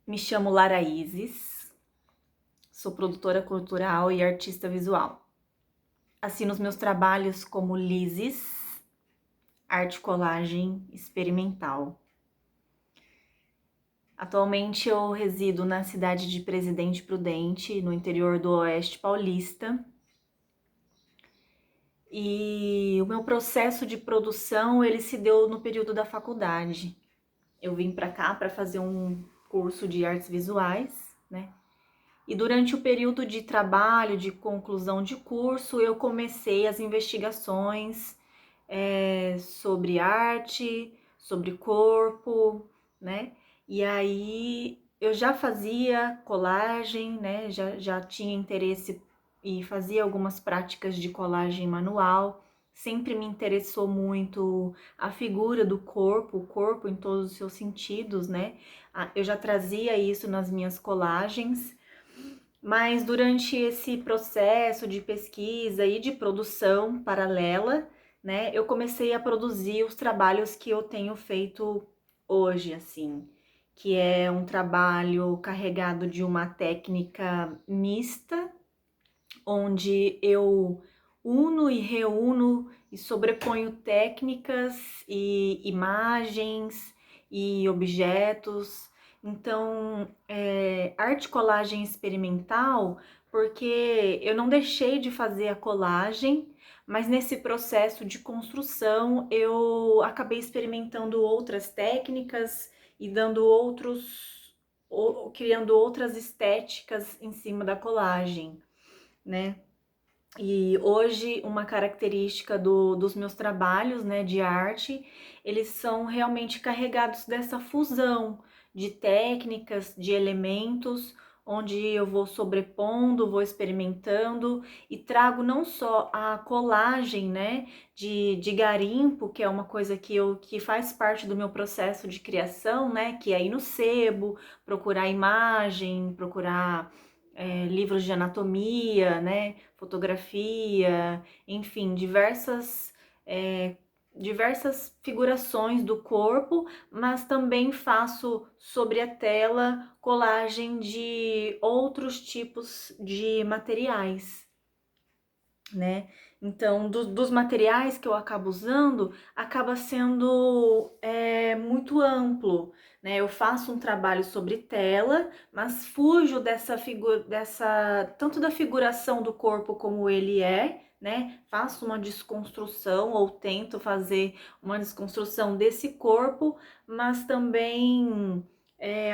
Me chamo Lara Isis, sou produtora cultural e artista visual. Assino os meus trabalhos como Lises, arte colagem experimental. Atualmente eu resido na cidade de Presidente Prudente, no interior do Oeste Paulista. E o meu processo de produção, ele se deu no período da faculdade. Eu vim para cá para fazer um curso de artes visuais, né? E durante o período de trabalho, de conclusão de curso, eu comecei as investigações sobre arte, sobre corpo, né? E aí eu já fazia colagem, né? Já tinha interesse e fazia algumas práticas de colagem manual. Sempre me interessou muito a figura do corpo, o corpo em todos os seus sentidos, né? Eu já trazia isso nas minhas colagens. Mas durante esse processo de pesquisa e de produção paralela, né, eu comecei a produzir os trabalhos que eu tenho feito hoje, assim, que é um trabalho carregado de uma técnica mista, onde eu uno e reúno e sobreponho técnicas e imagens e objetos. Então, arte colagem experimental, porque eu não deixei de fazer a colagem, mas nesse processo de construção eu acabei experimentando outras técnicas e criando outras estéticas em cima da colagem, né? E hoje uma característica dos meus trabalhos, né, de arte, eles são realmente carregados dessa fusão de técnicas, de elementos, onde eu vou sobrepondo, vou experimentando e trago não só a colagem, né, de garimpo, que é uma coisa que faz parte do meu processo de criação, né, que é ir no sebo, procurar imagem, procurar livros de anatomia, né, fotografia, enfim, diversas figurações do corpo, mas também faço sobre a tela colagem de outros tipos de materiais, né? Então, dos materiais que eu acabo usando, acaba sendo muito amplo, né? Eu faço um trabalho sobre tela, mas fujo tanto da figuração do corpo como ele é, né? Faço uma desconstrução ou tento fazer uma desconstrução desse corpo, mas também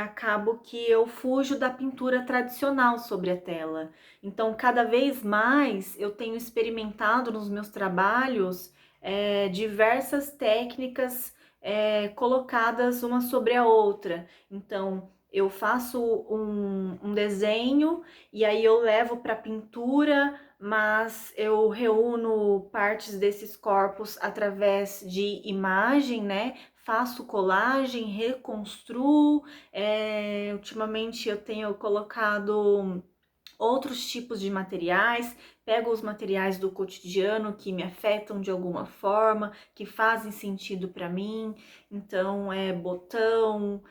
acabo que eu fujo da pintura tradicional sobre a tela. Então, cada vez mais eu tenho experimentado nos meus trabalhos diversas técnicas colocadas uma sobre a outra. Então, eu faço um desenho e aí eu levo para pintura, mas eu reúno partes desses corpos através de imagem, né? Faço colagem, reconstruo. Ultimamente eu tenho colocado outros tipos de materiais, pego os materiais do cotidiano que me afetam de alguma forma, que fazem sentido para mim. Então, botão,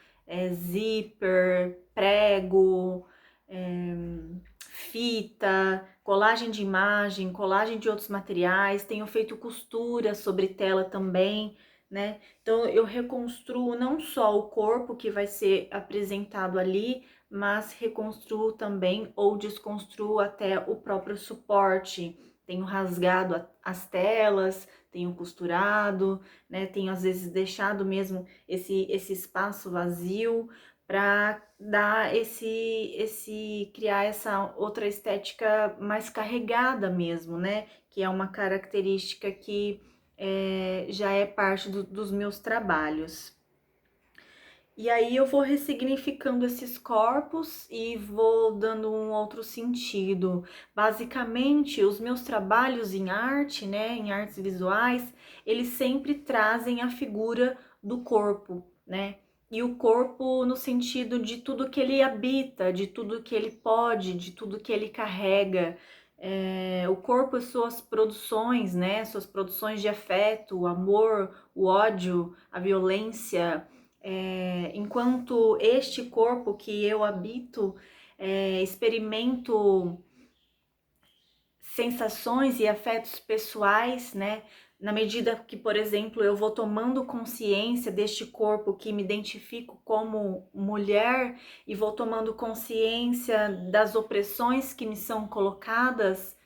zíper, prego, é, fita, colagem de imagem, colagem de outros materiais. Tenho feito costura sobre tela também, né? Então, eu reconstruo não só o corpo que vai ser apresentado ali, mas reconstruo também ou desconstruo até o próprio suporte. Tenho rasgado as telas, tenho costurado, né? Tenho às vezes deixado mesmo esse espaço vazio para dar criar essa outra estética mais carregada mesmo, né? Que é uma característica que já é parte dos meus trabalhos. E aí eu vou ressignificando esses corpos e vou dando um outro sentido. Basicamente, os meus trabalhos em arte, né, em artes visuais, eles sempre trazem a figura do corpo, né? E o corpo no sentido de tudo que ele habita, de tudo que ele pode, de tudo que ele carrega. O corpo e suas produções, né? Suas produções de afeto, o amor, o ódio, a violência, enquanto este corpo que eu habito, experimento sensações e afetos pessoais, né? Na medida que, por exemplo, eu vou tomando consciência deste corpo que me identifico como mulher e vou tomando consciência das opressões que me são colocadas,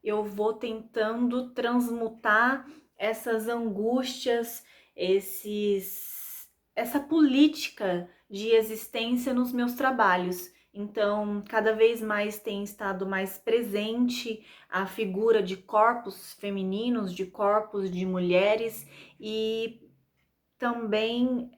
eu vou tentando transmutar essas angústias, essa política de existência nos meus trabalhos. Então, cada vez mais tem estado mais presente a figura de corpos femininos, de corpos de mulheres e também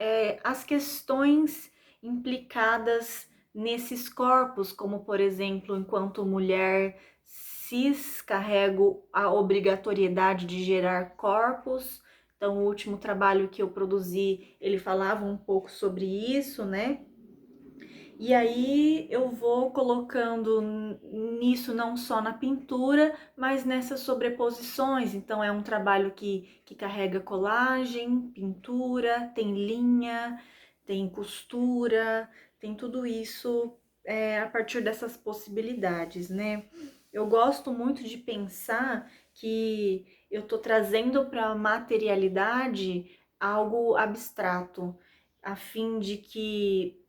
as questões implicadas nesses corpos, como por exemplo, enquanto mulher cis, carrego a obrigatoriedade de gerar corpos. Então, o último trabalho que eu produzi, ele falava um pouco sobre isso, né? E aí eu vou colocando nisso não só na pintura, mas nessas sobreposições. Então é um trabalho que carrega colagem, pintura, tem linha, tem costura, tem tudo isso a partir dessas possibilidades, né? Eu gosto muito de pensar que eu tô trazendo para a materialidade algo abstrato, a fim de que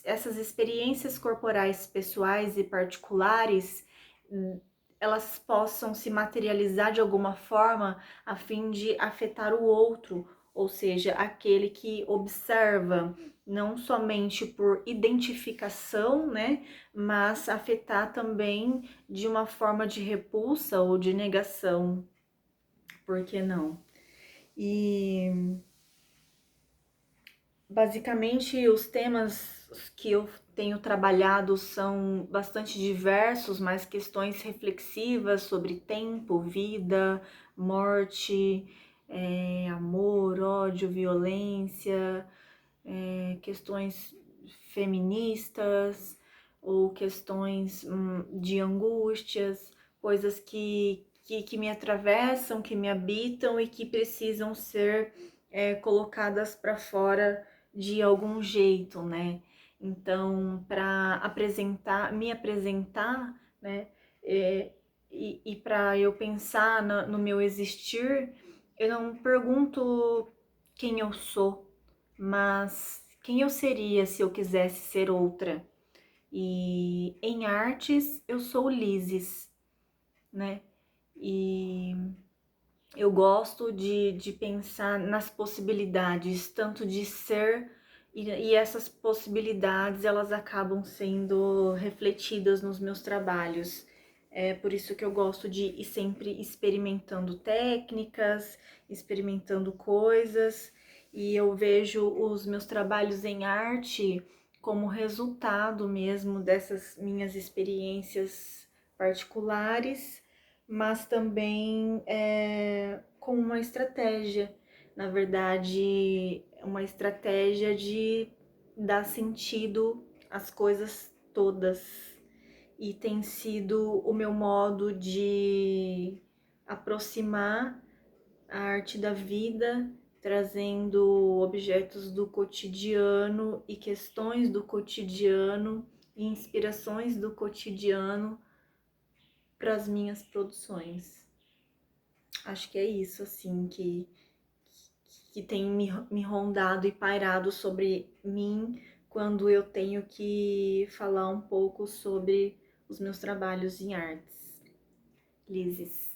essas experiências corporais pessoais e particulares elas possam se materializar de alguma forma a fim de afetar o outro, ou seja, aquele que observa, não somente por identificação, né, mas afetar também de uma forma de repulsa ou de negação, por que não? E basicamente, os temas que eu tenho trabalhado são bastante diversos, mas questões reflexivas sobre tempo, vida, morte, amor, ódio, violência, questões feministas ou questões de angústias, coisas que me atravessam, que me habitam e que precisam ser colocadas para fora de algum jeito, né? Então, para me apresentar, né? E para eu pensar no meu existir, eu não pergunto quem eu sou, mas quem eu seria se eu quisesse ser outra. E em artes eu sou Lises, né? E eu gosto de pensar nas possibilidades, tanto de ser, e essas possibilidades elas acabam sendo refletidas nos meus trabalhos. É por isso que eu gosto de ir sempre experimentando técnicas, experimentando coisas, e eu vejo os meus trabalhos em arte como resultado mesmo dessas minhas experiências particulares, mas também com uma estratégia, na verdade, uma estratégia de dar sentido às coisas todas. E tem sido o meu modo de aproximar a arte da vida, trazendo objetos do cotidiano e questões do cotidiano e inspirações do cotidiano para as minhas produções. Acho que é isso, assim, que tem me rondado e pairado sobre mim quando eu tenho que falar um pouco sobre os meus trabalhos em artes. Lises.